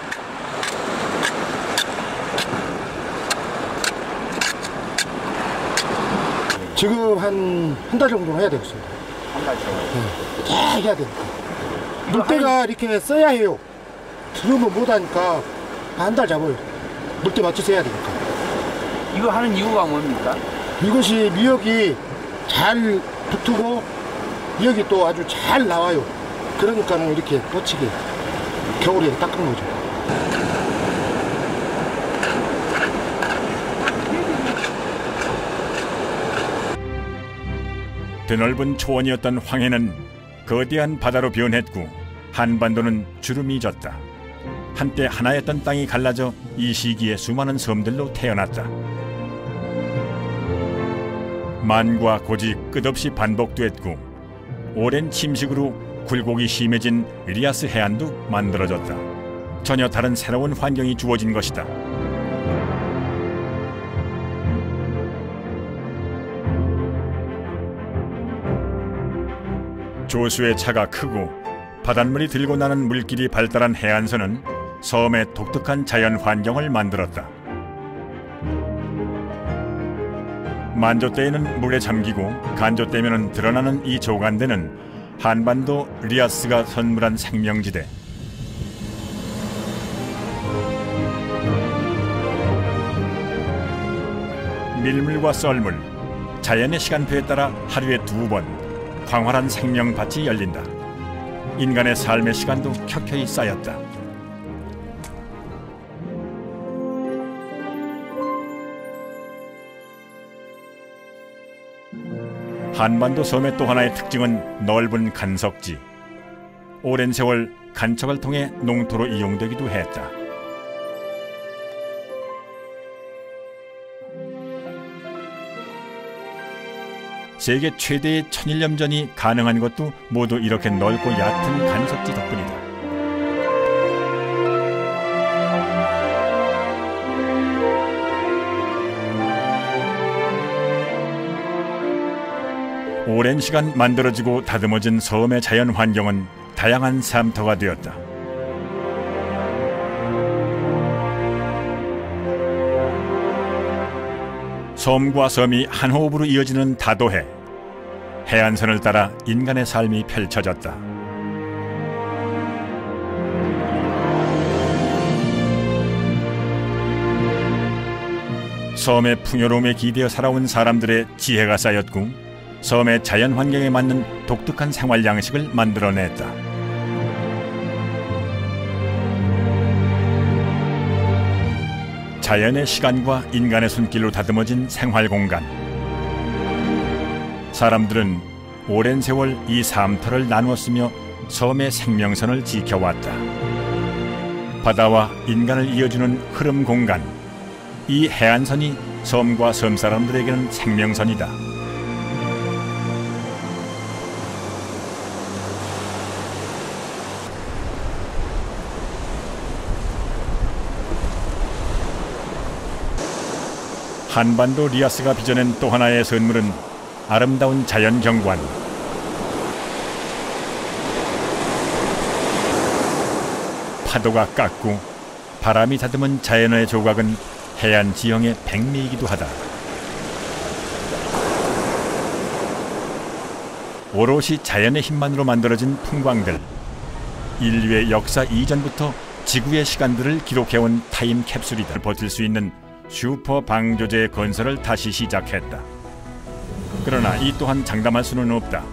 지금 한 달 정도 해야 되겠습니다. 한 달 정도. 잘 해야 됩니다. 물때가 이렇게 써야 해요. 그러면 못하니까 한 달 잡아요. 물때 맞춰서 해야 되니까. 이거 하는 이유가 뭡니까? 이것이 미역이 잘 붙고 미역이 또 아주 잘 나와요. 그러니까는 이렇게 뻗치게 겨울에 닦은 거죠. 드넓은 초원이었던 황해는 거대한 바다로 변했고 한반도는 주름이 졌다. 한때 하나였던 땅이 갈라져 이 시기에 수많은 섬들로 태어났다. 만과 고지 끝없이 반복됐고 오랜 침식으로 굴곡이 심해진 리아스 해안도 만들어졌다. 전혀 다른 새로운 환경이 주어진 것이다. 조수의 차가 크고 바닷물이 들고 나는 물길이 발달한 해안선은 섬의 독특한 자연 환경을 만들었다. 만조 때에는 물에 잠기고 간조 때면은 드러나는 이 조간대는 한반도 리아스가 선물한 생명지대. 밀물과 썰물, 자연의 시간표에 따라 하루에 2번 광활한 생명밭이 열린다. 인간의 삶의 시간도 켜켜이 쌓였다. 한반도 섬의 또 하나의 특징은 넓은 간석지. 오랜 세월 간척을 통해 농토로 이용되기도 했다. 세계 최대의 천일염전이 가능한 것도 모두 이렇게 넓고 얕은 간석지 덕분이다. 오랜 시간 만들어지고 다듬어진 섬의 자연 환경은 다양한 삶터가 되었다. 섬과 섬이 한 호흡으로 이어지는 다도해. 해안선을 따라 인간의 삶이 펼쳐졌다. 섬의 풍요로움에 기대어 살아온 사람들의 지혜가 쌓였고 섬의 자연 환경에 맞는 독특한 생활 양식을 만들어냈다. 자연의 시간과 인간의 손길로 다듬어진 생활 공간. 사람들은 오랜 세월 이 삶터를 나누었으며 섬의 생명선을 지켜왔다. 바다와 인간을 이어주는 흐름 공간. 이 해안선이 섬과 섬 사람들에게는 생명선이다. 한반도 리아스가 빚어낸 또 하나의 선물은 아름다운 자연 경관. 파도가 깎고 바람이 다듬은 자연의 조각은 해안 지형의 백미이기도 하다. 오롯이 자연의 힘만으로 만들어진 풍광들. 인류의 역사 이전부터 지구의 시간들을 기록해온 타임 캡슐이다. 버틸 수 있는 슈퍼 방조제 건설을 다시 시작했다. 그러나 이 또한 장담할 수는 없다.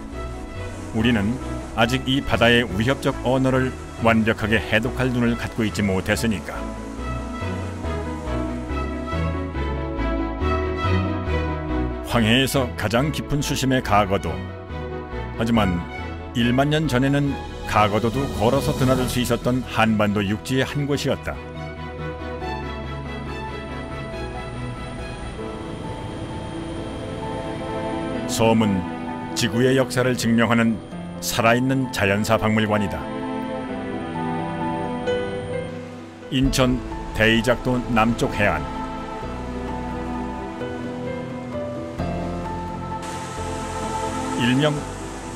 우리는 아직 이 바다의 위협적 언어를 완벽하게 해독할 눈을 갖고 있지 못했으니까. 황해에서 가장 깊은 수심의 가거도. 하지만 1만 년 전에는 가거도도 걸어서 드나들 수 있었던 한반도 육지의 한 곳이었다. 섬은 지구의 역사를 증명하는 살아있는 자연사 박물관이다. 인천 대이작도 남쪽 해안. 일명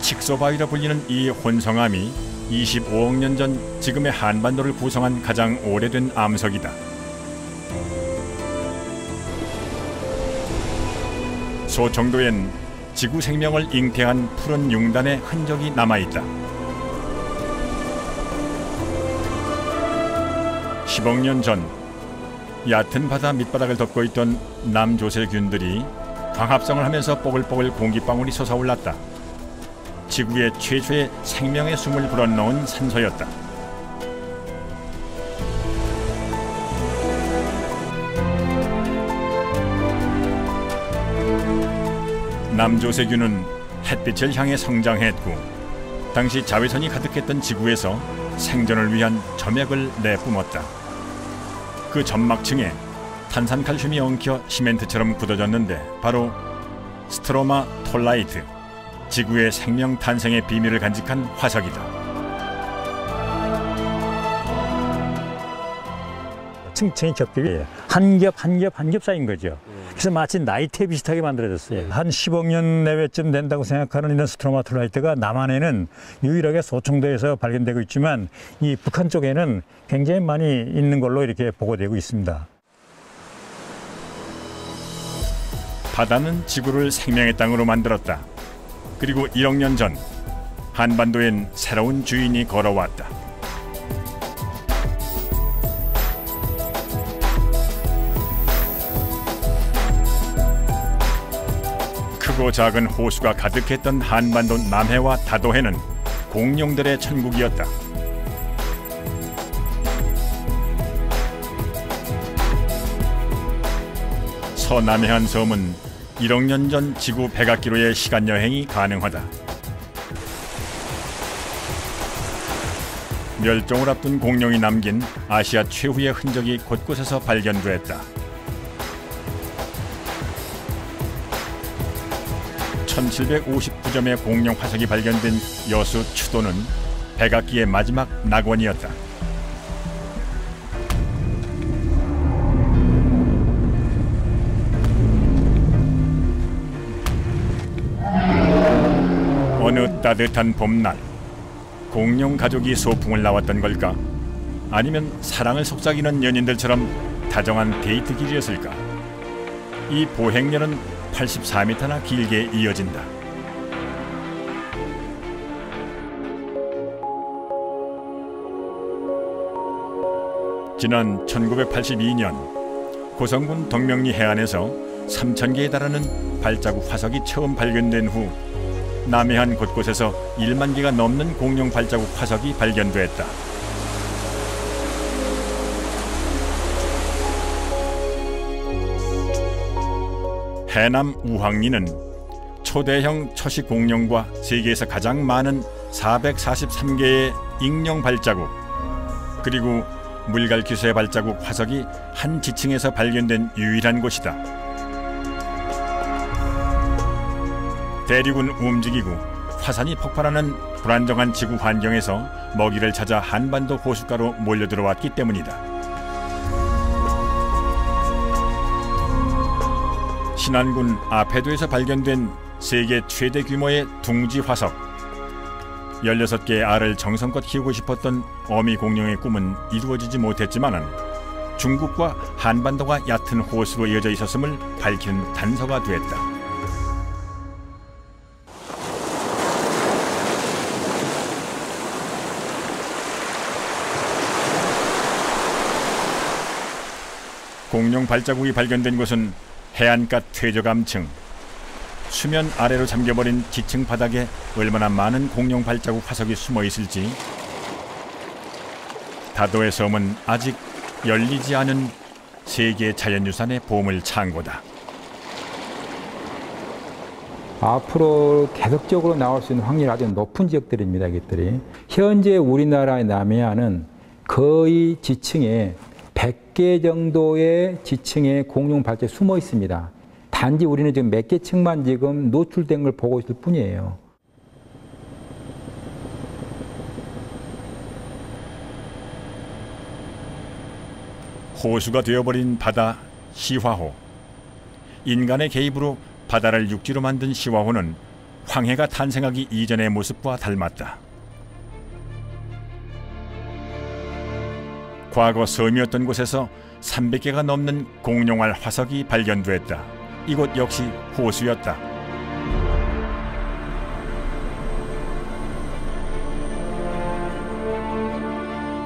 칙소바위라 불리는 이 혼성암이 25억 년 전 지금의 한반도를 구성한 가장 오래된 암석이다. 소청도엔 지구 생명을 잉태한 푸른 융단의 흔적이 남아있다. 10억 년 전 얕은 바다 밑바닥을 덮고 있던 남조세균들이 광합성을 하면서 뽀글뽀글 공기방울이 솟아올랐다. 지구의 최초의 생명의 숨을 불어넣은 산소였다. 남조세균은 햇빛을 향해 성장했고 당시 자외선이 가득했던 지구에서 생존을 위한 점액을 내뿜었다. 그 점막층에 탄산칼슘이 엉켜 시멘트처럼 굳어졌는데 바로 스트로마 톨라이트, 지구의 생명 탄생의 비밀을 간직한 화석이다. 층층이 겹겹이 한 겹 쌓인 거죠. 그래서 마치 나이테 비슷하게 만들어졌어요. 한 10억 년 내외쯤 된다고 생각하는 이런 스트로마톨라이트가 남한에는 유일하게 소청도에서 발견되고 있지만 이 북한 쪽에는 굉장히 많이 있는 걸로 이렇게 보고되고 있습니다. 바다는 지구를 생명의 땅으로 만들었다. 그리고 1억 년 전 한반도엔 새로운 주인이 걸어왔다. 크고 작은 호수가 가득했던 한반도 남해와 다도해는 공룡들의 천국이었다. 서남해안 섬은 1억 년 전 지구 백악기로의 시간 여행이 가능하다. 멸종을 앞둔 공룡이 남긴 아시아 최후의 흔적이 곳곳에서 발견됐다. 1759점의 공룡 화석이 발견된 여수 추도는 백악기의 마지막 낙원이었다. 따뜻한 봄날, 공룡 가족이 소풍을 나왔던 걸까? 아니면 사랑을 속삭이는 연인들처럼 다정한 데이트 길이었을까? 이 보행로는 84m나 길게 이어진다. 지난 1982년 고성군 덕명리 해안에서 3,000개에 달하는 발자국 화석이 처음 발견된 후 남해안 곳곳에서 1만 개가 넘는 공룡 발자국 화석이 발견됐다. 해남 우황리는 초대형 초식 공룡과 세계에서 가장 많은 443개의 익룡 발자국, 그리고 물갈퀴수의 발자국 화석이 한 지층에서 발견된 유일한 곳이다. 대륙은 움직이고 화산이 폭발하는 불안정한 지구 환경에서 먹이를 찾아 한반도 호숫가로 몰려들어왔기 때문이다. 신안군 아패도에서 발견된 세계 최대 규모의 둥지 화석. 16개의 알을 정성껏 키우고 싶었던 어미 공룡의 꿈은 이루어지지 못했지만 중국과 한반도가 얕은 호수로 이어져 있었음을 밝히는 단서가 됐다. 공룡 발자국이 발견된 곳은 해안가 퇴적암층. 수면 아래로 잠겨버린 지층 바닥에 얼마나 많은 공룡 발자국 화석이 숨어 있을지. 다도의 섬은 아직 열리지 않은 세계 자연유산의 보물 창고다. 앞으로 계속적으로 나올 수 있는 확률이 아주 높은 지역들입니다. 이것들이. 현재 우리나라의 남해안은 거의 지층에 100개 정도의 지층에 공룡 발자국이 숨어 있습니다. 단지 우리는 지금 몇 개 층만 지금 노출된 걸 보고 있을 뿐이에요. 호수가 되어버린 바다 시화호. 인간의 개입으로 바다를 육지로 만든 시화호는 황해가 탄생하기 이전의 모습과 닮았다. 과거 섬이었던 곳에서 300개가 넘는 공룡알 화석이 발견됐다. 이곳 역시 호수였다.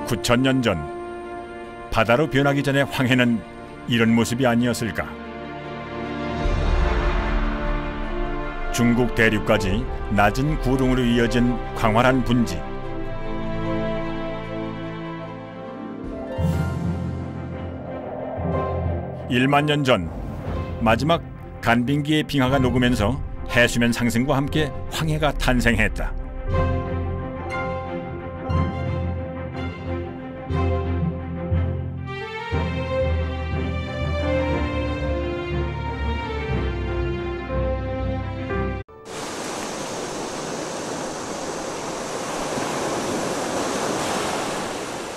(9,000년) 전 바다로 변하기 전에 황해는 이런 모습이 아니었을까? 중국 대륙까지 낮은 구릉으로 이어진 광활한 분지. (1만 년) 전 마지막 간빙기의 빙하가 녹으면서 해수면 상승과 함께 황해가 탄생했다.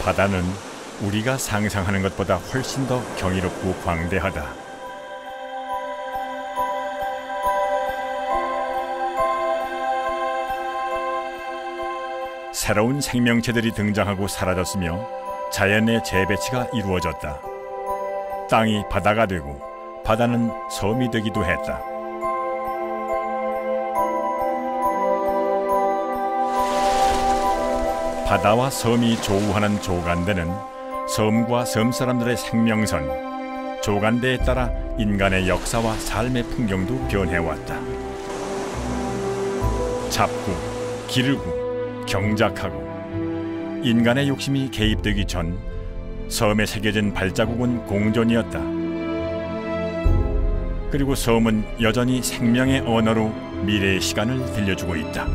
바다는 우리가 상상하는 것보다 훨씬 더 경이롭고 광대하다. 새로운 생명체들이 등장하고 사라졌으며 자연의 재배치가 이루어졌다. 땅이 바다가 되고 바다는 섬이 되기도 했다. 바다와 섬이 조우하는 조간대는 섬과 섬 사람들의 생명선, 조간대에 따라 인간의 역사와 삶의 풍경도 변해왔다. 잡고, 기르고, 경작하고 인간의 욕심이 개입되기 전 섬에 새겨진 발자국은 공존이었다. 그리고 섬은 여전히 생명의 언어로 미래의 시간을 들려주고 있다.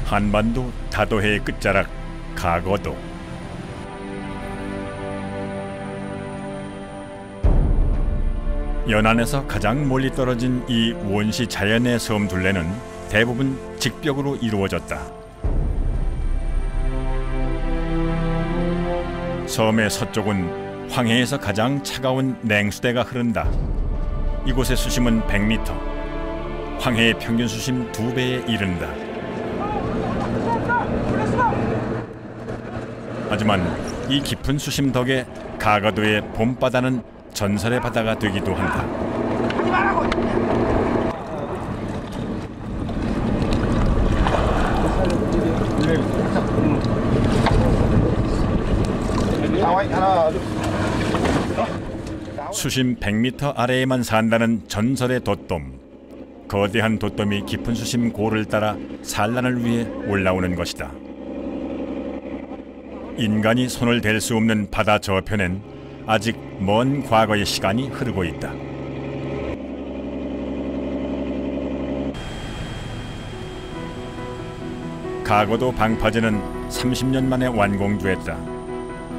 한반도 다도해의 끝자락 가거도. 연안에서 가장 멀리 떨어진 이 원시 자연의 섬 둘레는 대부분 직벽으로 이루어졌다. 섬의 서쪽은 황해에서 가장 차가운 냉수대가 흐른다. 이곳의 수심은 100m, 황해의 평균 수심 2배에 이른다. 하지만 이 깊은 수심 덕에 가거도의 봄바다는 전설의 바다가 되기도 한다. 수심 100m 아래에만 산다는 전설의 돛돔. 거대한 돛돔이 깊은 수심 고를 따라 산란을 위해 올라오는 것이다. 인간이 손을 댈 수 없는 바다 저편엔 아직 먼 과거의 시간이 흐르고 있다. 가거도 방파제는 30년 만에 완공됐다.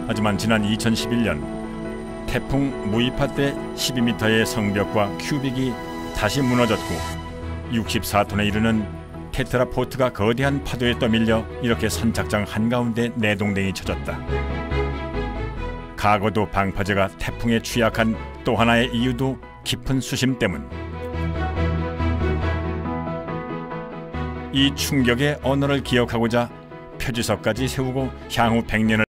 하지만 지난 2011년 태풍 무이파 때 12m의 성벽과 큐빅이 다시 무너졌고 64톤에 이르는 테트라포트가 거대한 파도에 떠밀려 이렇게 선착장 한가운데 내동댕이 쳐졌다. 가거도 방파제가 태풍에 취약한 또 하나의 이유도 깊은 수심 때문. 이 충격의 언어를 기억하고자 표지석까지 세우고 향후 100년을